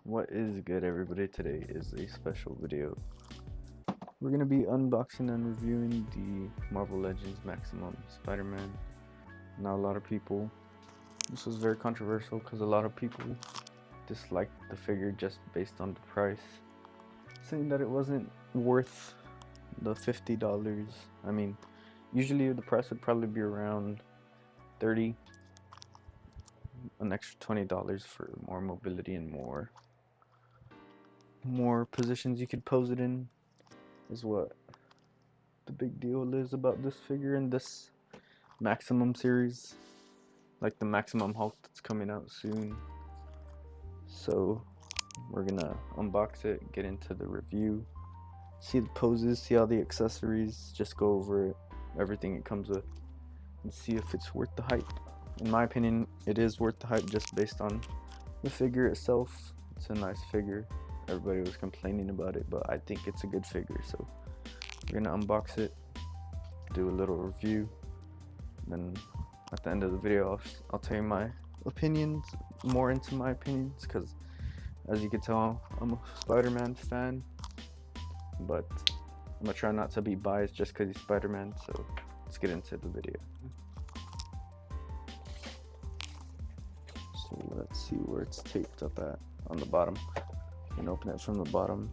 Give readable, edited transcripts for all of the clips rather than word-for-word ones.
What is good, everybody? Today is a special video. We're gonna be unboxing and reviewing the Marvel Legends Maximum Spider-Man. Now, a lot of people, this was very controversial because a lot of people disliked the figure just based on the price, saying that it wasn't worth the $50. I mean, usually the price would probably be around $30, an extra $20 for more mobility and more positions you could pose it in is what the big deal is about this figure in this Maximum series, like the Maximum Hulk that's coming out soon. So we're gonna unbox it, get into the review, see the poses, see all the accessories, just go over it, everything it comes with, and see if it's worth the hype. In my opinion, it is worth the hype just based on the figure itself. It's a nice figure. Everybody was complaining about it, but I think it's a good figure. So we're gonna unbox it, do a little review, then at the end of the video I'll tell you my opinions, more into my opinions, because as you can tell I'm a Spider-Man fan, but I'm gonna try not to be biased just because he's Spider-Man. So let's get into the video. So let's see where it's taped up at on the bottom, and open it from the bottom.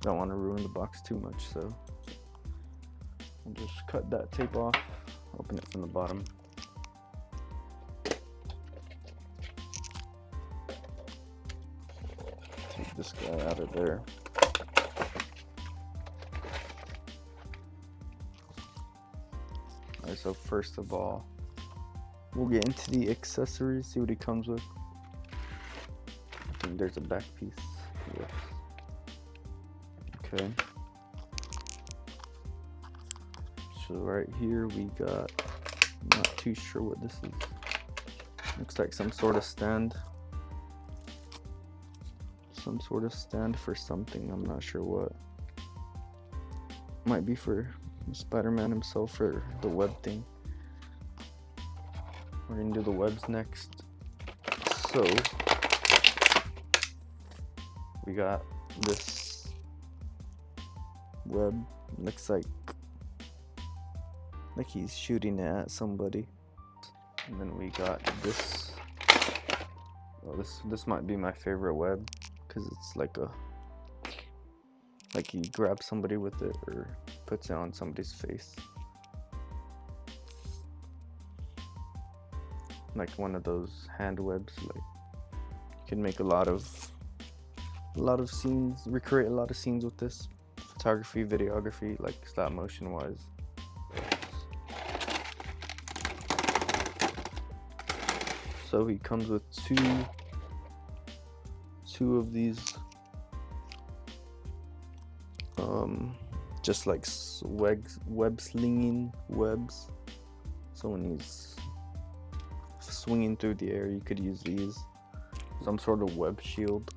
Don't want to ruin the box too much, so I'll just cut that tape off, open it from the bottom. Take this guy out of there. Alright, so first of all, we'll get into the accessories, see what he comes with. I think there's a back piece. Yes. Okay. So right here we got, I'm not too sure what this is. Looks like some sort of stand. Some sort of stand for something, I'm not sure what. Might be for Spider-Man himself or the web thing. We're gonna do the webs next. So we got this web, looks like he's shooting it at somebody. And then we got this. Oh, this might be my favorite web, because it's like he grabs somebody with it or puts it on somebody's face, like one of those hand webs. Like, you can make a lot of scenes, recreate a lot of scenes with this, photography, videography, like stop motion wise. So he comes with two of these just like web slinging webs. So when he's swinging through the air, you could use these, some sort of web shield.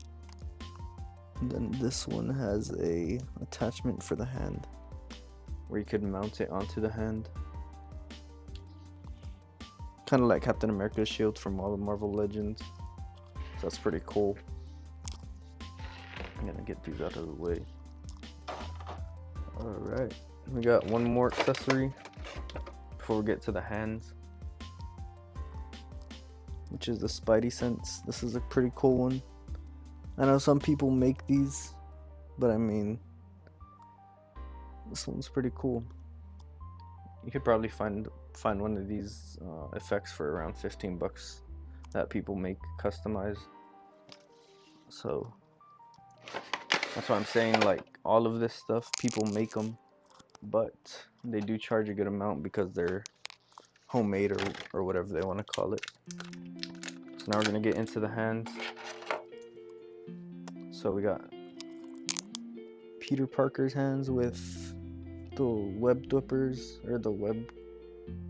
And then this one has a attachment for the hand, where you could mount it onto the hand, kind of like Captain America's shield from all the Marvel Legends. So that's pretty cool. I'm gonna get these out of the way. Alright, we got one more accessory before we get to the hands, which is the Spidey Sense. This is a pretty cool one. I know some people make these, but I mean, this one's pretty cool. You could probably find one of these effects for around 15 bucks that people make customized. So that's what I'm saying, like all of this stuff, people make them, but they do charge a good amount because they're homemade or whatever they want to call it. So now we're gonna get into the hands. So we got Peter Parker's hands with the web whippers, or the web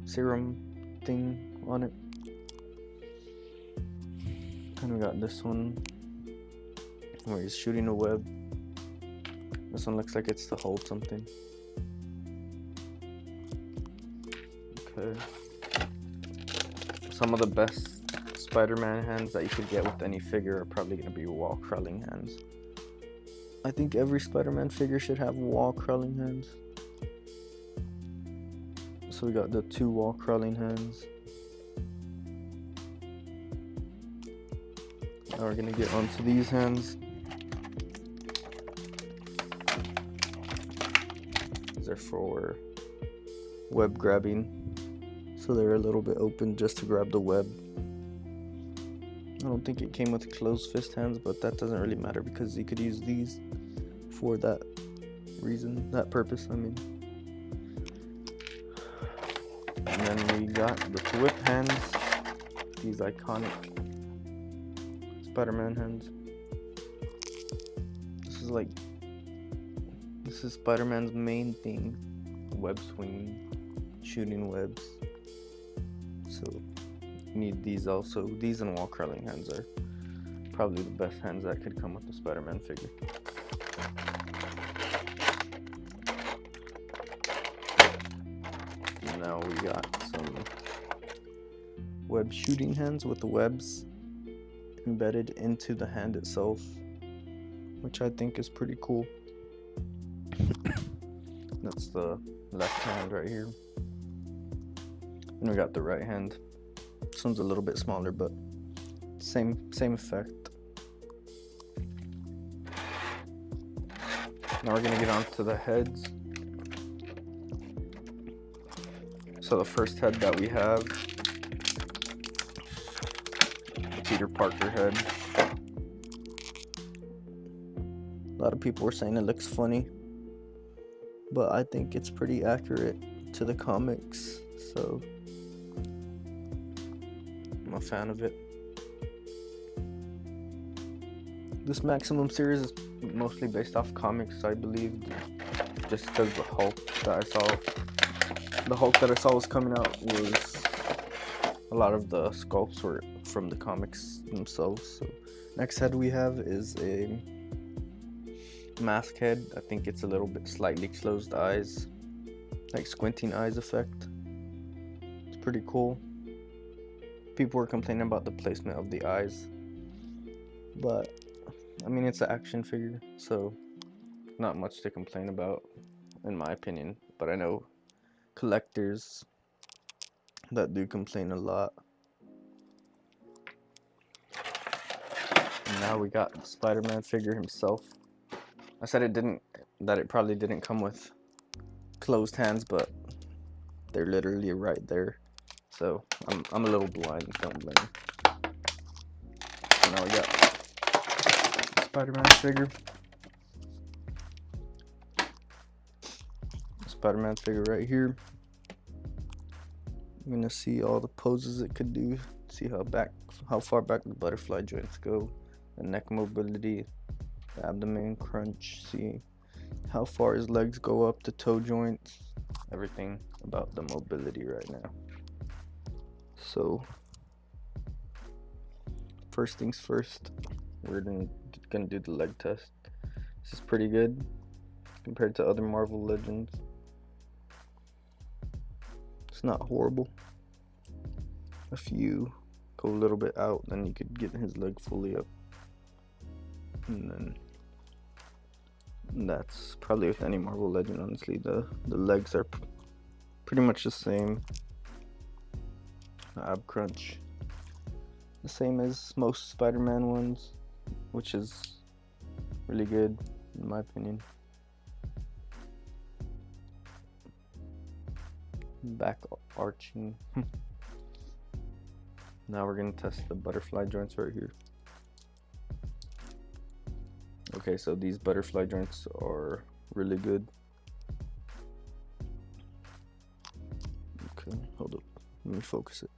serum thing on it. And we got this one where he's shooting a web. This one looks like it's to hold something. Okay. some of the best Spider-Man hands that you could get with any figure are probably going to be wall crawling hands. I think every Spider-Man figure should have wall crawling hands. So we got the 2 wall crawling hands. Now we're gonna get onto these hands. These are for web grabbing. So they're a little bit open just to grab the web. I don't think it came with closed fist hands, but that doesn't really matter because you could use these for that reason, that purpose, I mean. And then we got the whip hands, these iconic Spider-Man hands. This is Spider-Man's main thing, web swinging, shooting webs. So you need these also. These and wall crawling hands are probably the best hands that could come with the Spider-Man figure. Now we got some web shooting hands with the webs embedded into the hand itself, which I think is pretty cool. That's the left hand right here. And we got the right hand. This one's a little bit smaller, but same effect. Now we're gonna get on to the heads. So the first head that we have, the Peter Parker head. A lot of people were saying it looks funny, but I think it's pretty accurate to the comics, so I'm a fan of it. This Maximum series is mostly based off comics, I believe, just because the Hulk that I saw was coming out was a lot of the sculpts were from the comics themselves. So next head we have is a mask head. I think it's a little bit slightly closed eyes, like squinting eyes effect. It's pretty cool. People were complaining about the placement of the eyes, but I mean, it's an action figure, so not much to complain about in my opinion, but I know collectors that do complain a lot. And now we got the Spider-Man figure himself. I said that it probably didn't come with closed hands, but they're literally right there. So I'm a little blind, don't blame me. So now we got the Spider-Man figure. Spider-Man figure right here. I'm gonna see all the poses it could do, see how far back the butterfly joints go, the neck mobility, the abdomen crunch, see how far his legs go up, the toe joints, everything about the mobility right now. So first things first, we're gonna do the leg test. This is pretty good compared to other Marvel Legends. It's not horrible. If you go a little bit out, then you could get his leg fully up. And then that's probably with any Marvel Legend, honestly. The legs are pretty much the same. The ab crunch, the same as most Spider-Man ones, which is really good in my opinion. Back arching. Now we're gonna test the butterfly joints right here. Okay, so these butterfly joints are really good. Okay, hold up, let me focus it.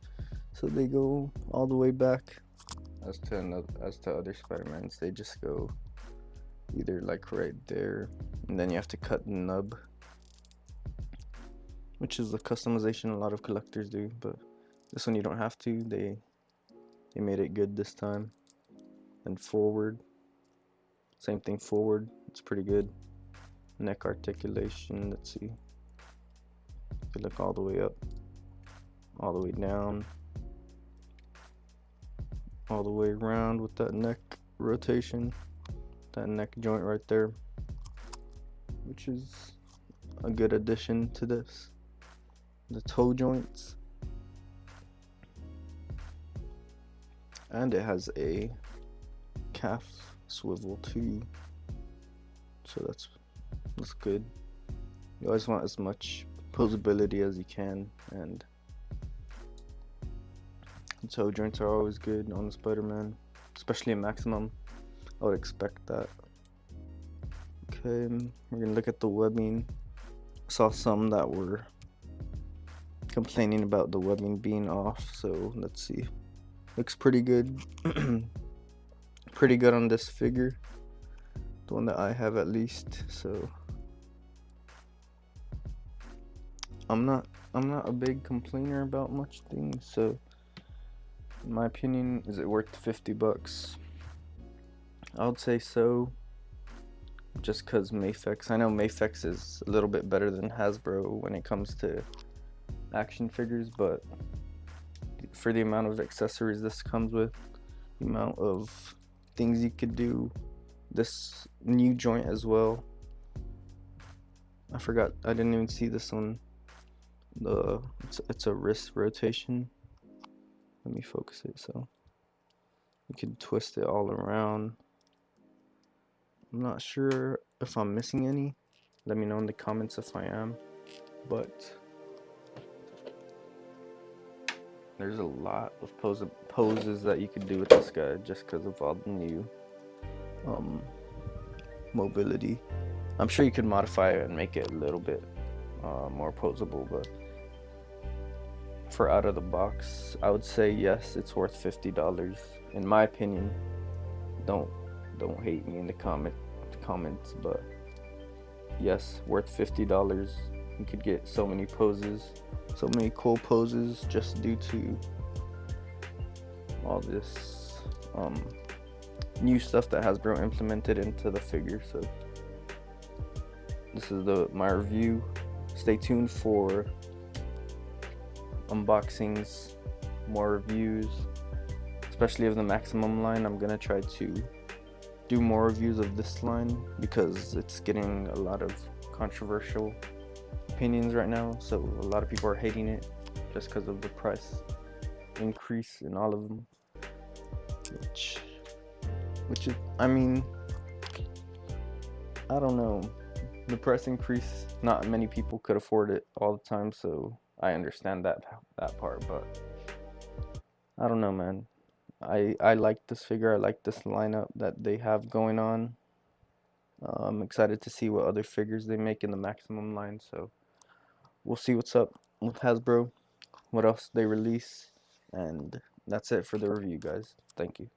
So they go all the way back. As to other Spider-Mans, they just go either like right there, and then you have to cut the nub, which is the customization a lot of collectors do, but this one you don't have to. They made it good this time. And forward, same thing forward, it's pretty good. Neck articulation, let's see. You look all the way up, all the way down. all the way around with that neck rotation, that neck joint right there, which is a good addition to this. The toe joints, and it has a calf swivel too, so that's good. You always want as much posability as you can, and the toe joints are always good on the Spider-Man, especially in Maximum. I would expect that. Okay, we're gonna look at the webbing. Saw some that were complaining about the webbing being off, so let's see. Looks pretty good. Pretty good on this figure, the one that I have at least. So I'm not a big complainer about much things, so in my opinion, is it worth 50 bucks? I would say so, just because Mafex. I know Mafex is a little bit better than Hasbro when it comes to action figures, but for the amount of accessories this comes with, the amount of things you could do, this new joint as well. I forgot, I didn't even see this one. It's a wrist rotation. Let me focus it so you can twist it all around. I'm not sure if I'm missing any. Let me know in the comments if I am, but there's a lot of poses that you could do with this guy just because of all the new mobility. I'm sure you could modify it and make it a little bit more posable, but for out of the box, I would say yes, it's worth $50 in my opinion. Don't hate me in the comments, but yes, worth $50. You could get so many poses, so many cool poses just due to all this new stuff that Hasbro implemented into the figure. So this is my review. Stay tuned for unboxings, more reviews, especially of the Maximum line. I'm gonna try to do more reviews of this line because it's getting a lot of controversial opinions right now, so a lot of people are hating it just because of the price increase in all of them, which is, I mean, I don't know, the price increase, not many people could afford it all the time, so I understand that part, but I don't know, man. I like this figure. I like this lineup that they have going on. I'm excited to see what other figures they make in the Maximum line, so we'll see what's up with Hasbro, what else they release, and that's it for the review, guys. Thank you.